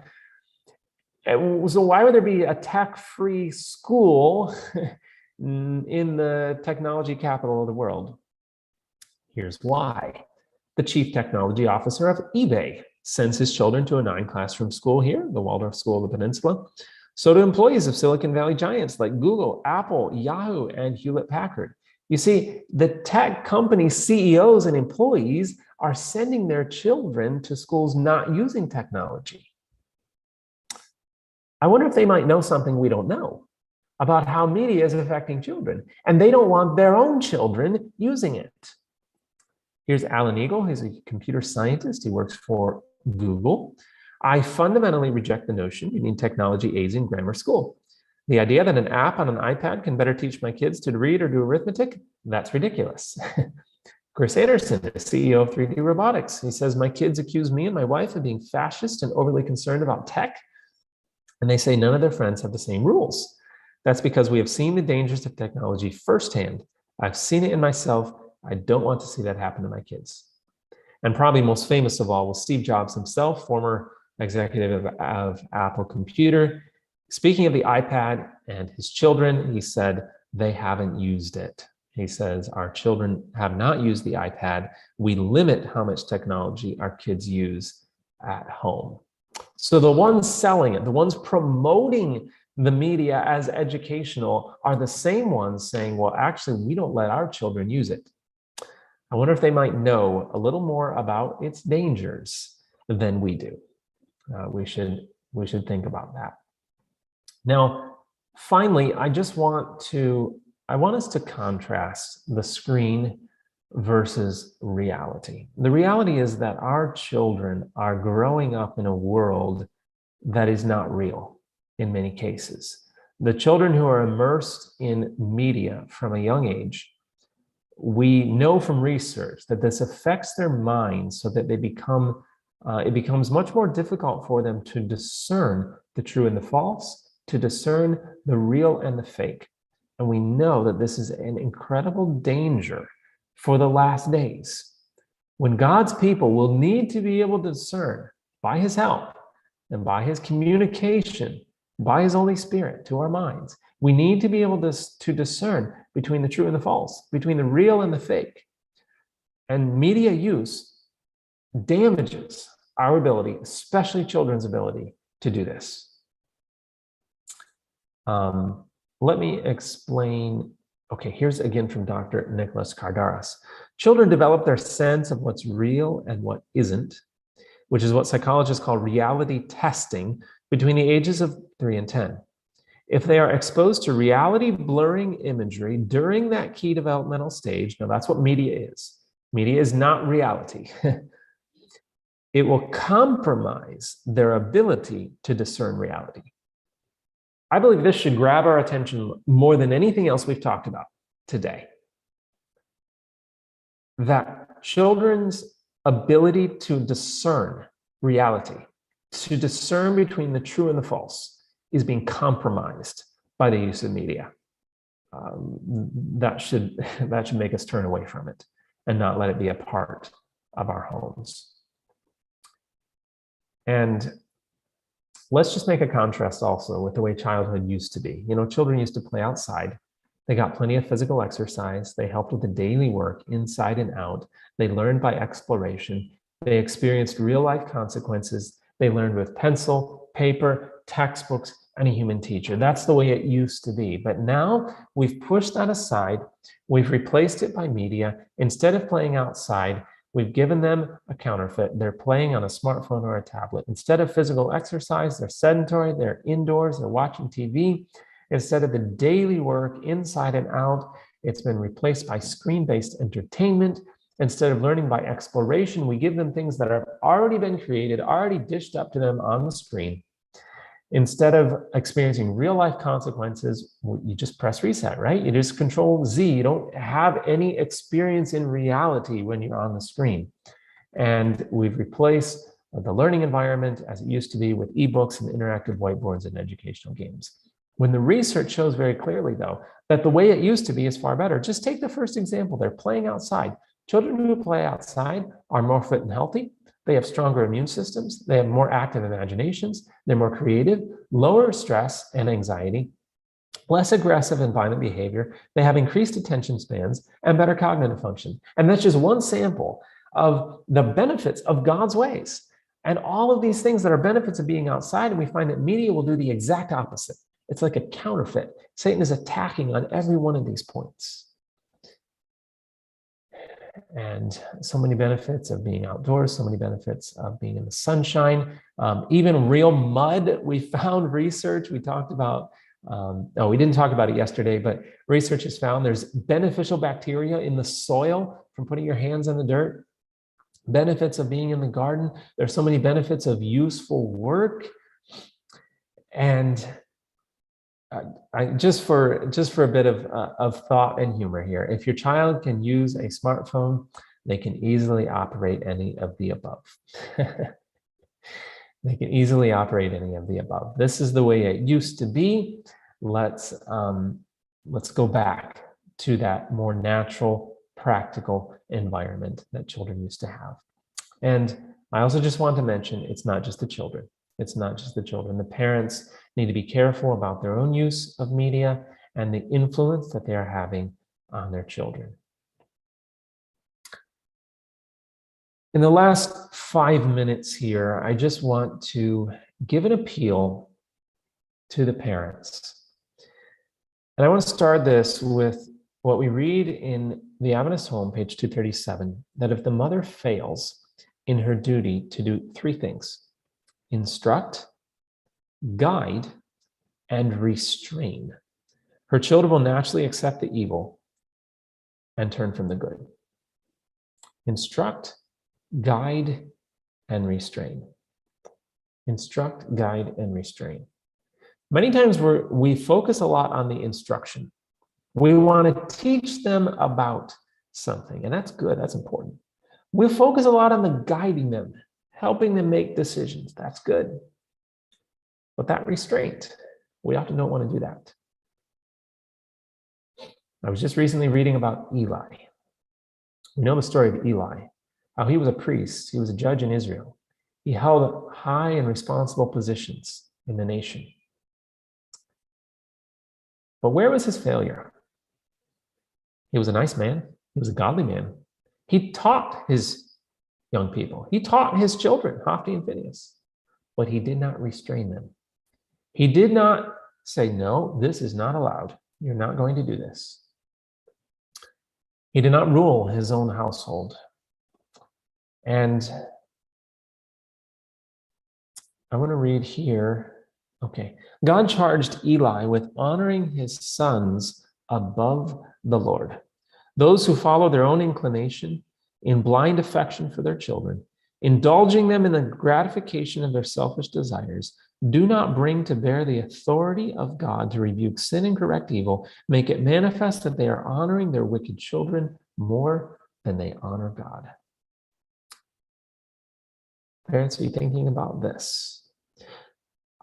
So why would there be a tech-free school in the technology capital of the world? Here's why. The chief technology officer of eBay sends his children to a 9-classroom school here, the Waldorf School of the Peninsula. So do employees of Silicon Valley giants like Google, Apple, Yahoo, and Hewlett-Packard. You see, the tech company CEOs and employees are sending their children to schools not using technology. I wonder if they might know something we don't know about how media is affecting children, and they don't want their own children using it. Here's Alan Eagle. He's a computer scientist. He works for Google. I fundamentally reject the notion you need technology aids in grammar school. The idea that an app on an iPad can better teach my kids to read or do arithmetic, that's ridiculous. Chris Anderson is CEO of 3D Robotics. He says, my kids accuse me and my wife of being fascist and overly concerned about tech, and they say none of their friends have the same rules. That's because we have seen the dangers of technology firsthand. I've seen it in myself, I don't want to see that happen to my kids. And probably most famous of all was Steve Jobs himself, former executive of Apple Computer. Speaking of the iPad and his children, he said, they haven't used it. He says, our children have not used the iPad. We limit how much technology our kids use at home. So the ones selling it, the ones promoting the media as educational are the same ones saying, well, actually, we don't let our children use it. I wonder if they might know a little more about its dangers than we do. We should think about that. Now, finally, I want us to contrast the screen versus reality. The reality is that our children are growing up in a world that is not real in many cases. The children who are immersed in media from a young age, we know from research that this affects their minds so that they become, it becomes much more difficult for them to discern the true and the false, to discern the real and the fake. And we know that this is an incredible danger for the last days, when God's people will need to be able to discern by his help and by his communication, by his Holy Spirit to our minds. We need to be able to discern between the true and the false, between the real and the fake. And media use damages our ability, especially children's ability, to do this. Let me explain. Okay, here's again from Dr. Nicholas Kardaras. Children develop their sense of what's real and what isn't, which is what psychologists call reality testing, between the ages of 3 and 10. If they are exposed to reality blurring imagery during that key developmental stage, now that's what media is. Media is not reality. It will compromise their ability to discern reality. I believe this should grab our attention more than anything else we've talked about today. That children's ability to discern reality, to discern between the true and the false, is being compromised by the use of media. That should make us turn away from it and not let it be a part of our homes. And let's just make a contrast also with the way childhood used to be. You know, children used to play outside. They got plenty of physical exercise. They helped with the daily work inside and out. They learned by exploration. They experienced real life consequences. They learned with pencil, paper, textbooks, and a human teacher. That's the way it used to be. But now we've pushed that aside. We've replaced it by media. Instead of playing outside, we've given them a counterfeit. They're playing on a smartphone or a tablet. Instead of physical exercise, they're sedentary, they're indoors, they're watching TV. Instead of the daily work inside and out, it's been replaced by screen-based entertainment. Instead of learning by exploration, we give them things that have already been created, already dished up to them on the screen. Instead of experiencing real life consequences, you just press reset, right? You just control Z. You don't have any experience in reality when you're on the screen. And we've replaced the learning environment as it used to be with ebooks and interactive whiteboards and educational games. When the research shows very clearly, though, that the way it used to be is far better. Just take the first example. They're playing outside. Children who play outside are more fit and healthy. They have stronger immune systems. They have more active imaginations. They're more creative, lower stress and anxiety, less aggressive and violent behavior. They have increased attention spans and better cognitive function. And that's just one sample of the benefits of God's ways. And all of these things that are benefits of being outside, and we find that media will do the exact opposite. It's like a counterfeit. Satan is attacking on every one of these points. And so many benefits of being outdoors, so many benefits of being in the sunshine, even real mud. We found research, we talked about, we didn't talk about it yesterday, but research has found there's beneficial bacteria in the soil from putting your hands in the dirt, benefits of being in the garden. There's so many benefits of useful work. And just for a bit of thought and humor here, if your child can use a smartphone, they can easily operate any of the above. They can easily operate any of the above. This is the way it used to be. Let's go back to that more natural practical environment that children used to have. And I also just want to mention, it's not just the children. It's not just the children. The parents need to be careful about their own use of media and the influence that they are having on their children. In the last 5 minutes here, I just want to give an appeal to the parents. And I want to start this with what we read in the Adventist Home, page 237, that if the mother fails in her duty to do 3 things: instruct, guide, and restrain, her children will naturally accept the evil and turn from the good. Instruct, guide, and restrain. Instruct, guide, and restrain. Many times we focus a lot on the instruction. We want to teach them about something, and that's good, that's important. We focus a lot on the guiding them, helping them make decisions. That's good. But that restraint, we often don't want to do that. I was just recently reading about Eli. We know the story of Eli, how he was a priest, he was a judge in Israel. He held high and responsible positions in the nation. But where was his failure? He was a nice man. He was a godly man. He taught his young people. He taught his children, Hophni and Phinehas, but he did not restrain them. He did not say, no, this is not allowed. You're not going to do this. He did not rule his own household. And I want to read here. Okay. God charged Eli with honoring his sons above the Lord. Those who follow their own inclination in blind affection for their children, indulging them in the gratification of their selfish desires, do not bring to bear the authority of God to rebuke sin and correct evil, make it manifest that they are honoring their wicked children more than they honor God. Parents, are you thinking about this?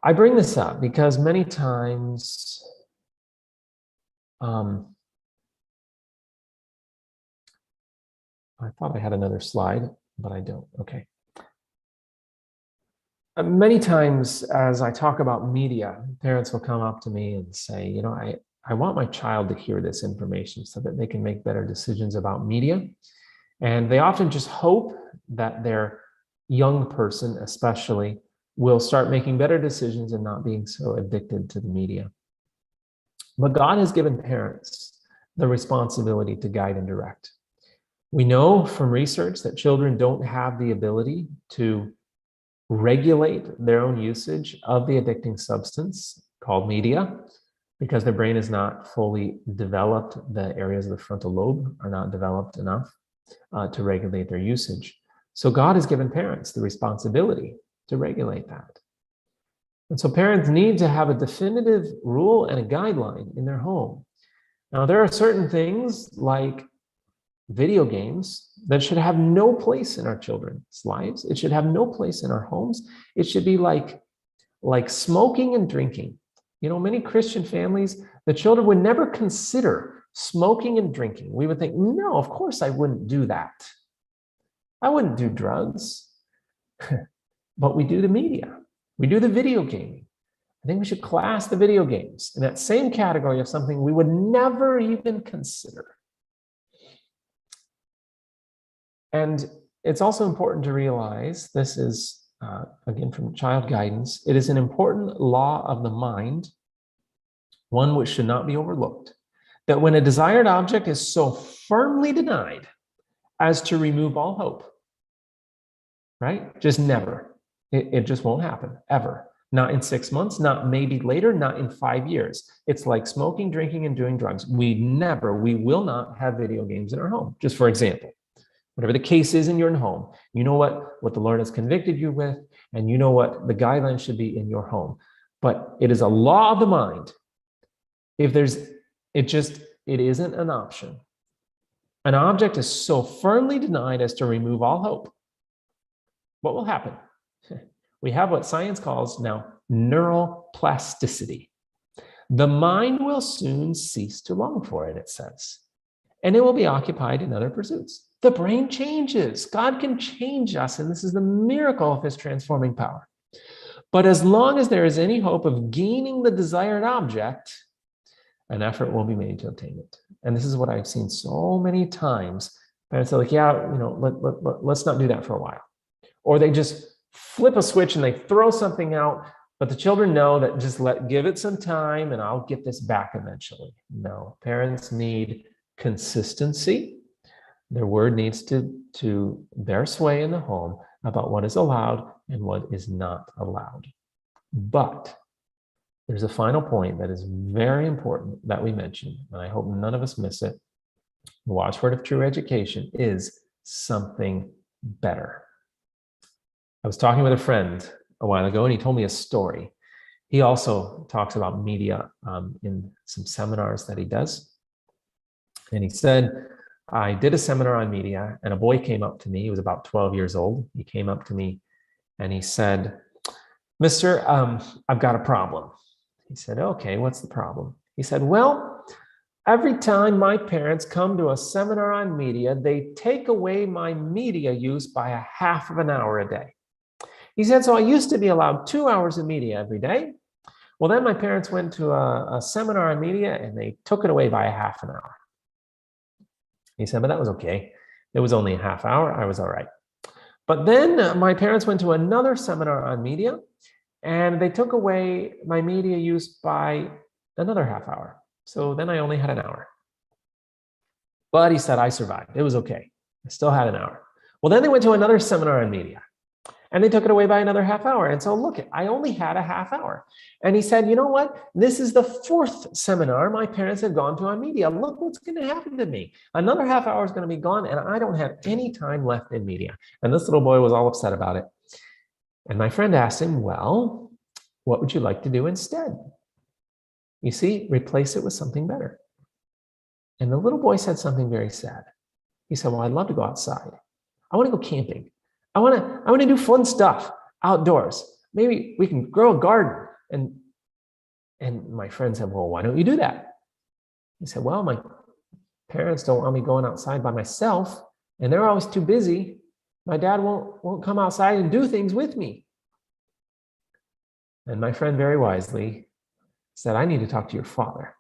I bring this up because many times I thought I had another slide, but I don't. Okay. Many times as I talk about media, parents will come up to me and say, you know, I want my child to hear this information so that they can make better decisions about media. And they often just hope that their young person, especially, will start making better decisions and not being so addicted to the media. But God has given parents the responsibility to guide and direct. We know from research that children don't have the ability to regulate their own usage of the addicting substance called media because their brain is not fully developed. The areas of the frontal lobe are not developed enough to regulate their usage. So God has given parents the responsibility to regulate that. And so parents need to have a definitive rule and a guideline in their home. Now, there are certain things like video games that should have no place in our children's lives. It should have no place in our homes. It should be like smoking and drinking. You know, many Christian families, the children would never consider smoking and drinking. We would think, no, of course I wouldn't do that. I wouldn't do drugs. But we do the media. We do the video gaming. I think we should class the video games in that same category of something we would never even consider. And it's also important to realize, this is, again, from child guidance, it is an important law of the mind, one which should not be overlooked, that when a desired object is so firmly denied as to remove all hope, right? Just never. It just won't happen, ever. Not in 6 months, not maybe later, not in 5 years. It's like smoking, drinking, and doing drugs. We will not have video games in our home. Just for example, whatever the case is in your home, you know what the Lord has convicted you with, and you know what the guidelines should be in your home. But it is a law of the mind. If it isn't an option. An object is so firmly denied as to remove all hope. What will happen? We have what science calls now neuroplasticity. The mind will soon cease to long for it, it says. and it will be occupied in other pursuits. The brain changes. God can change us, and this is the miracle of his transforming power. But as long as there is any hope of gaining the desired object, an effort will be made to obtain it. And this is what I've seen so many times. Parents are like, yeah, let's not do that for a while. Or they just flip a switch and they throw something out, but the children know that just give it some time and I'll get this back eventually. No, parents need consistency. Their word needs to bear sway in the home about what is allowed and what is not allowed. But there's a final point that is very important that we mentioned, and I hope none of us miss it. The watchword of true education is something better. I was talking with a friend a while ago, and he told me a story. He also talks about media in some seminars that he does. And he said, I did a seminar on media, and a boy came up to me. He was about 12 years old. He came up to me, and he said, Mister, I've got a problem. He said, okay, what's the problem? He said, well, every time my parents come to a seminar on media, they take away my media use by a half of an hour a day. He said, so I used to be allowed 2 hours of media every day. Well, then my parents went to a seminar on media and they took it away by a half an hour. He said, but that was okay. It was only a half hour. I was all right. But then my parents went to another seminar on media and they took away my media use by another half hour. So then I only had an hour. But he said, I survived. It was okay. I still had an hour. Well, then they went to another seminar on media and they took it away by another half hour. And so look, I only had a half hour. And he said, you know what? This is the 4th seminar my parents have gone to on media. Look what's going to happen to me. Another half hour is going to be gone and I don't have any time left in media. And this little boy was all upset about it. And my friend asked him, well, what would you like to do instead? You see, replace it with something better. And the little boy said something very sad. He said, well, I'd love to go outside. I want to go camping. I want to do fun stuff outdoors. Maybe we can grow a garden. And my friend said, well, why don't you do that? He said, well, my parents don't want me going outside by myself, and they're always too busy. My dad won't come outside and do things with me. And my friend very wisely said, I need to talk to your father.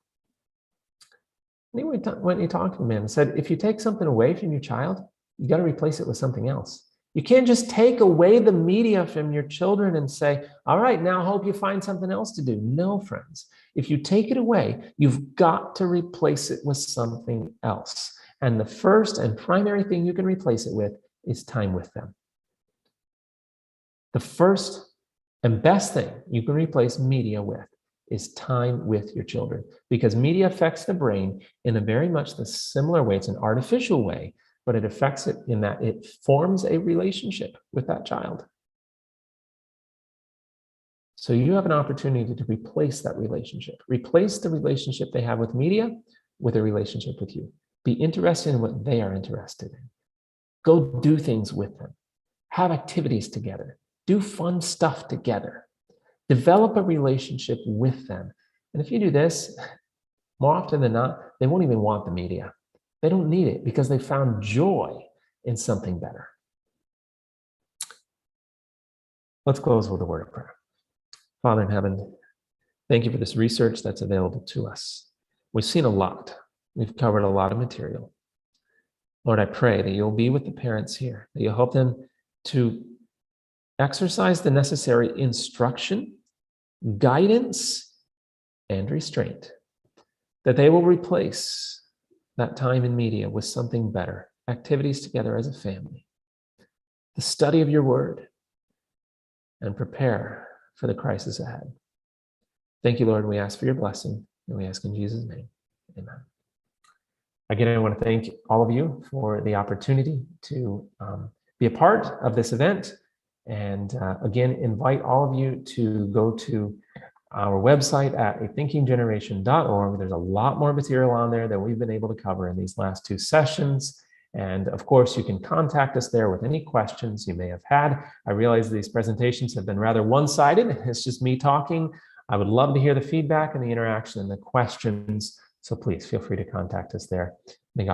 And he went and talked to him and said, if you take something away from your child, you got to replace it with something else. You can't just take away the media from your children and say, all right, now hope you find something else to do. No, friends. If you take it away, you've got to replace it with something else. And the first and primary thing you can replace it with is time with them. The first and best thing you can replace media with is time with your children, because media affects the brain in a very much the similar way. It's an artificial way, but it affects it in that it forms a relationship with that child. So you have an opportunity to replace that relationship. Replace the relationship they have with media with a relationship with you. Be interested in what they are interested in. Go do things with them. Have activities together. Do fun stuff together. Develop a relationship with them. And if you do this, more often than not, they won't even want the media. They don't need it because they found joy in something better. Let's close with a word of prayer. Father in heaven, thank you for this research that's available to us. We've seen a lot. We've covered a lot of material. Lord, I pray that you'll be with the parents here, that you'll help them to exercise the necessary instruction, guidance, and restraint, that they will replace that time in media with something better, activities together as a family, the study of your word, and prepare for the crisis ahead. Thank you, Lord. We ask for your blessing, and we ask in Jesus' name. Amen. Again, I want to thank all of you for the opportunity to be a part of this event. And again, invite all of you to go to our website at athinkinggeneration.org. There's a lot more material on there that we've been able to cover in these last 2 sessions. And of course, you can contact us there with any questions you may have had. I realize these presentations have been rather one-sided. It's just me talking. I would love to hear the feedback and the interaction and the questions. So please feel free to contact us there. May God